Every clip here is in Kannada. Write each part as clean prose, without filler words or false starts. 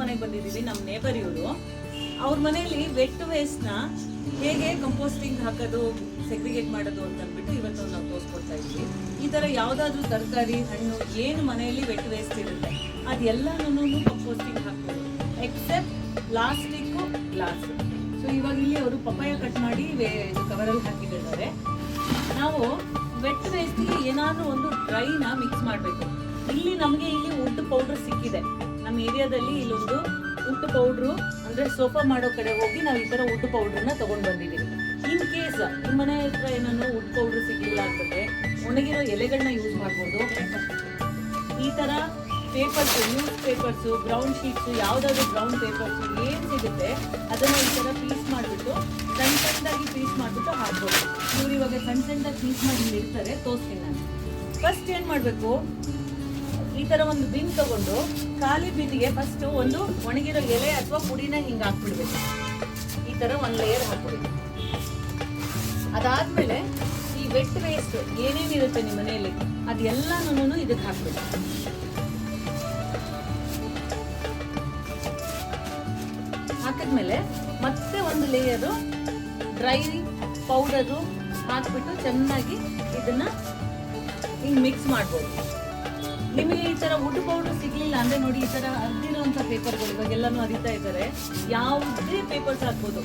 ಮನೆಗೆ ಬಂದಿದ್ದೀವಿ. ನಮ್ಮ ನೇಬರ್ ಇವರು, ಅವ್ರ ಮನೆಯಲ್ಲಿ ವೆಟ್ ವೇಸ್ಟ್ನ ಹೇಗೆ ಕಂಪೋಸ್ಟಿಂಗ್ ಹಾಕೋದು, ಸೆಗ್ರಿಗೇಟ್ ಮಾಡೋದು ಅಂತ ಅಂದ್ಬಿಟ್ಟು ಇವತ್ತು ನಾವು ತೋರಿಸ್ಕೊಡ್ತಾ ಇದ್ವಿ. ಈ ಥರ ಯಾವುದಾದ್ರೂ ತರಕಾರಿ, ಹಣ್ಣು ಏನು ಮನೆಯಲ್ಲಿ ವೆಟ್ ವೇಸ್ಟ್ ಇರುತ್ತೆ ಅದೆಲ್ಲನೂ ಕಂಪೋಸ್ಟಿಂಗ್ ಹಾಕ್ಬೋದು, ಎಕ್ಸೆಪ್ಟ್ ಪ್ಲಾಸ್ಟಿಕ್ಕು, ಗ್ಲಾಸು. ಸೊ ಇವಾಗ ಇಲ್ಲಿ ಅವರು ಪಪಾಯ ಕಟ್ ಮಾಡಿ ಕವರಲ್ಲಿ ಹಾಕಿಟ್ಟಿದ್ದಾರೆ. ನಾವು ವೆಟ್ ವೇಸ್ಟ್ಗೆ ಏನಾದರೂ ಒಂದು ಡ್ರೈನ ಮಿಕ್ಸ್ ಮಾಡಬೇಕು. ನಮಗೆ ಇಲ್ಲಿ ವುಡ್ ಪೌಡ್ರ್ ಸಿಕ್ಕಿದೆ. ನಮ್ಮ ಏರಿಯಾದಲ್ಲಿ ಇಲ್ಲೊಂದು ವುಡ್ ಪೌಡ್ರು, ಅಂದರೆ ಸೋಫಾ ಮಾಡೋ ಕಡೆ ಹೋಗಿ ನಾವು ಈ ಥರ ವುಡ್ ಪೌಡ್ರನ್ನ ತೊಗೊಂಡು ಬಂದಿದ್ದೀವಿ. ಇನ್ ಕೇಸ್ ನಿಮ್ಮ ಮನೆ ಹತ್ರ ಏನಾದ್ರು ವುಡ್ ಪೌಡ್ರ್ ಸಿಕ್ಕಿಲ್ಲ ಅಂತಂದರೆ ಒಣಗಿರೋ ಎಲೆಗಳನ್ನ ಯೂಸ್ ಮಾಡ್ಬೋದು. ಈ ಥರ papers, news papers, brown sheets, ಯಾವುದಾದ್ರೂ ಬ್ರೌನ್ ಪೇಪರ್ಸು ಏನು ಸಿಗುತ್ತೆ ಅದನ್ನು ಈ ಥರ ಪೀಸ್ ಮಾಡಿಬಿಟ್ಟು ಸಣ್ಣದಾಗಿ ಪೀಸ್ ಮಾಡಿಬಿಟ್ಟು ಹಾಕ್ಬೋದು. ಇವ್ರು ಇವಾಗ ಸಣ್ಣದಾಗಿ ಪೀಸ್ ಮಾಡಿ ಇರ್ತಾರೆ, ತೋರಿಸ್ತೀನಿ ನಾನು. ಫಸ್ಟ್ ಏನು ಮಾಡಬೇಕು, ಈ ಥರ ಒಂದು ಬಿನ್ ತಗೊಂಡು ಖಾಲಿ ಬಿನ್ನಿಗೆ ಫಸ್ಟು ಒಂದು ಒಣಗಿರೋ ಎಲೆ ಅಥವಾ ಪುಡಿನ ಹಿಂಗೆ ಹಾಕ್ಬಿಡ್ಬೇಕು. ಈ ಥರ ಒಂದು ಲೇಯರ್ ಹಾಕ್ಬಿಡ್ಬೇಕು. ಅದಾದಮೇಲೆ ಈ ವೆಟ್ ವೇಸ್ಟ್ ಏನೇನಿರುತ್ತೆ ನಿಮ್ಮ ಮನೆಯಲ್ಲಿ ಅದೆಲ್ಲನೂ ಇದಕ್ಕೆ ಹಾಕ್ಬೇಕು. ಹಾಕಿದ್ಮೇಲೆ ಮತ್ತೆ ಒಂದು ಲೇಯರು ಡ್ರೈ ಪೌಡರು ಹಾಕ್ಬಿಟ್ಟು ಚೆನ್ನಾಗಿ ಇದನ್ನ ಹಿಂಗೆ ಮಿಕ್ಸ್ ಮಾಡ್ಬೋದು. ನಿಮಗೆ ಈ ಥರ ವುಡ್ ಪೌಡರ್ ಸಿಗಲಿಲ್ಲ ಅಂದರೆ ನೋಡಿ, ಈ ಥರ ಅರ್ದಿರೋಂಥ ಪೇಪರ್ಗಳು ಇವಾಗೆಲ್ಲನೂ ಅರಿತಾ ಇದ್ದಾರೆ. ಯಾವುದೇ ಪೇಪರ್ಸ್ ಆಗ್ಬೋದು,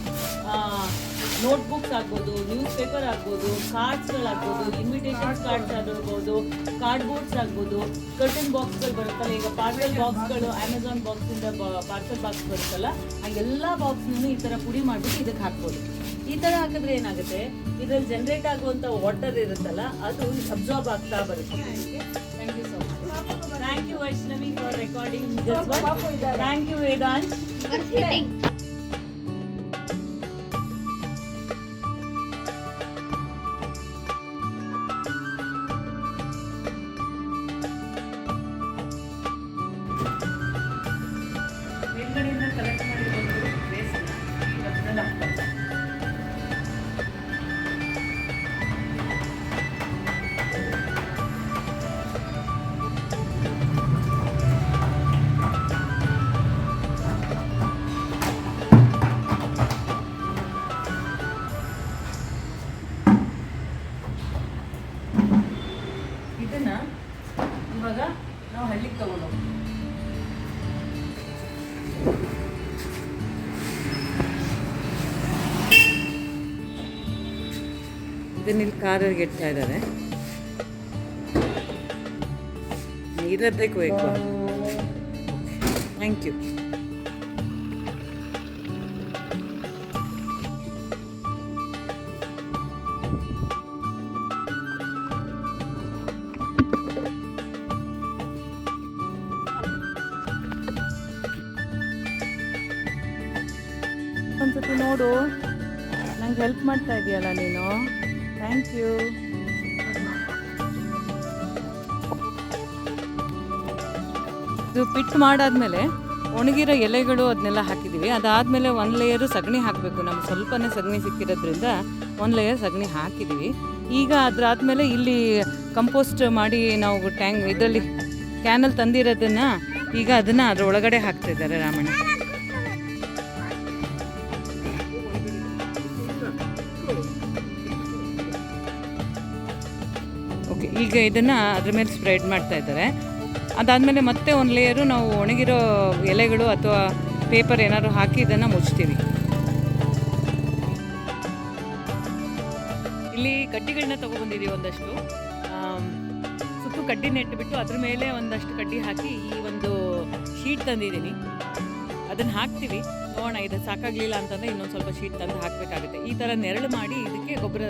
ನೋಟ್ಬುಕ್ಸ್ ಆಗ್ಬೋದು, ನ್ಯೂಸ್ ಪೇಪರ್ ಆಗ್ಬೋದು, ಕಾರ್ಡ್ಸ್ಗಳಾಗ್ಬೋದು, ಇನ್ವಿಟೇಷನ್ಸ್ ಕಾರ್ಡ್ಸ್ ಆಗಿರ್ಬೋದು, ಕಾರ್ಡ್ಬೋರ್ಡ್ಸ್ ಆಗ್ಬೋದು, ಕರ್ಟನ್ ಬಾಕ್ಸ್ಗಳು ಬರುತ್ತಲ್ಲ, ಈಗ ಪಾರ್ಸಲ್ ಬಾಕ್ಸ್ಗಳು ಅಮೆಝಾನ್ ಬಾಕ್ಸಿಂದ ಪಾರ್ಸಲ್ ಬಾಕ್ಸ್ ಬರುತ್ತಲ್ಲ, ಆ ಎಲ್ಲ ಬಾಕ್ಸ್ನೂ ಈ ಥರ ಪುಡಿ ಮಾಡಿಬಿಟ್ಟು ಇದಕ್ಕೆ ಹಾಕ್ಬೋದು. ಈ ಥರ ಹಾಕಿದ್ರೆ ಏನಾಗುತ್ತೆ, ಇದರಲ್ಲಿ ಜನರೇಟ್ ಆಗುವಂಥ ವಾಟರ್ ಇರುತ್ತಲ್ಲ ಅದು ಅಬ್ಸಾರ್ಬ್ ಆಗ್ತಾ ಬರುತ್ತೆ. Thank you so much. Thank you Vaishnavi for recording this one. Thank you Vedant. ಮೇಲ್ಗಡೆಯಿಂದ ಕಲೆಕ್ಟ್ ಮಾಡಿಕೊಂಡು ವೇಸ್ಟ್ನ ಡಬ್ನಲ್ಲಿ ಹಾಕ್ತಾರೆ. ಇದನ್ನ ಇವಾಗ ನಾವು ಹಳ್ಳಿಗೆ ತಗೊಂಡು ಇದನ್ನಿಲ್ಲಿ ಕಾರಿಗೆ ಇಡ್ತಾ ಇದ್ದಾರೆ. ನೀರದ್ದಕ್ಕೆ ಬೇಕು. Thank you. ಒಂದ್ಸತಿ ನೋಡು, ನಂಗೆ ಹೆಲ್ಪ್ ಮಾಡ್ತಾ ಇದೆಯಲ್ಲ ನೀನು. Thank you. ಇದು ಪಿಟ್ ಮಾಡಾದ್ಮೇಲೆ ಒಣಗಿರೋ ಎಲೆಗಳು ಅದನ್ನೆಲ್ಲ ಹಾಕಿದ್ದೀವಿ. ಅದಾದಮೇಲೆ ಒಂದು ಲೇಯರು ಸಗಣಿ ಹಾಕಬೇಕು. ನಮ್ಗೆ ಸ್ವಲ್ಪನೇ ಸಗಣಿ ಸಿಕ್ಕಿರೋದ್ರಿಂದ ಒಂದು ಲೇಯರ್ ಸಗಣಿ ಹಾಕಿದ್ದೀವಿ. ಈಗ ಅದಾದಮೇಲೆ ಇಲ್ಲಿ ಕಂಪೋಸ್ಟ್ ಮಾಡಿ ನಾವು ಇದರಲ್ಲಿ ಕ್ಯಾನಲ್ಲಿ ತಂದಿರೋದನ್ನು ಈಗ ಅದನ್ನು ಅದ್ರ ಒಳಗಡೆ ಹಾಕ್ತಿದ್ದಾರೆ ರಾಮಣ್ಣ. ಓಕೆ, ಈಗ ಇದನ್ನು ಅದ್ರ ಮೇಲೆ ಸ್ಪ್ರೆಡ್ ಮಾಡ್ತಾ ಇದ್ದಾರೆ. ಅದಾದಮೇಲೆ ಮತ್ತೆ ಒಂದು ಲೇಯರು ನಾವು ಒಣಗಿರೋ ಎಲೆಗಳು ಅಥವಾ ಪೇಪರ್ ಏನಾದ್ರು ಹಾಕಿ ಇದನ್ನು ಮುಚ್ತೀವಿ. ಇಲ್ಲಿ ಕಡ್ಡಿಗಳನ್ನ ತೊಗೊಬಂದಿದ್ದೀವಿ ಒಂದಷ್ಟು. ಸುತ್ತು ಕಡ್ಡಿ ನೆಟ್ಟುಬಿಟ್ಟು ಅದ್ರ ಮೇಲೆ ಒಂದಷ್ಟು ಕಡ್ಡಿ ಹಾಕಿ ಈ ಒಂದು ಶೀಟ್ ತಂದಿದ್ದೀನಿ. ಅದನ್ನು ಹಾಕ್ತೀವಿ. ನೋಡೋಣ, ಇದು ಸಾಕಾಗಲಿಲ್ಲ ಅಂತಂದರೆ ಇನ್ನೊಂದು ಸ್ವಲ್ಪ ಶೀಟ್ ತಂದು ಹಾಕಬೇಕಾಗುತ್ತೆ. ಈ ಥರ ನೆರಳು ಮಾಡಿ ಇದಕ್ಕೆ ಗೊಬ್ಬರ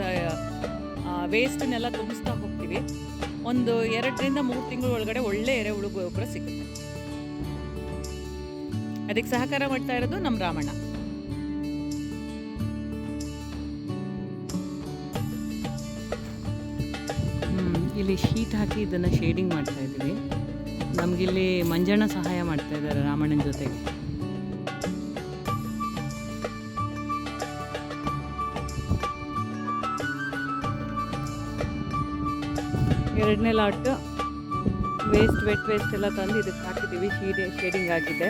ವೇಸ್ಟನ್ನೆಲ್ಲ ತುಂಬಿಸ್ತಾ ಹೋಗ್ತೀವಿ. ಒಂದು 2 ರಿಂದ 3 ತಿಂಗಳ ಒಳಗಡೆ ಒಳ್ಳೆ ಎರೆಹುಳು ಗೊಬ್ಬರ ಸಿಗುತ್ತೆ. ಅದಕ್ಕೆ ಸಹಕಾರ ಮಾಡ್ತಾ ಇರೋದು ನಮ್ಮ ರಾಮಣ್ಣ. ಇಲ್ಲಿ ಶೀಟ್ ಹಾಕಿ ಇದನ್ನು ಶೇಡಿಂಗ್ ಮಾಡ್ತಾ ಇದ್ದೀವಿ. ನಮಗಿಲ್ಲಿ ಮಂಜಣ್ಣ ಸಹಾಯ ಮಾಡ್ತಾ ಇದ್ದಾರೆ ರಾಮಣ್ಣನ ಜೊತೆಗೆ. ಎರಡನೇ ಲಾಟ್ ವೆಟ್ ವೇಸ್ಟ್ ಎಲ್ಲ ತಂದು ಇದಕ್ಕೆ ಹಾಕಿದ್ದೀವಿ. ಶೇಡಿಂಗ್ ಆಗಿದೆ.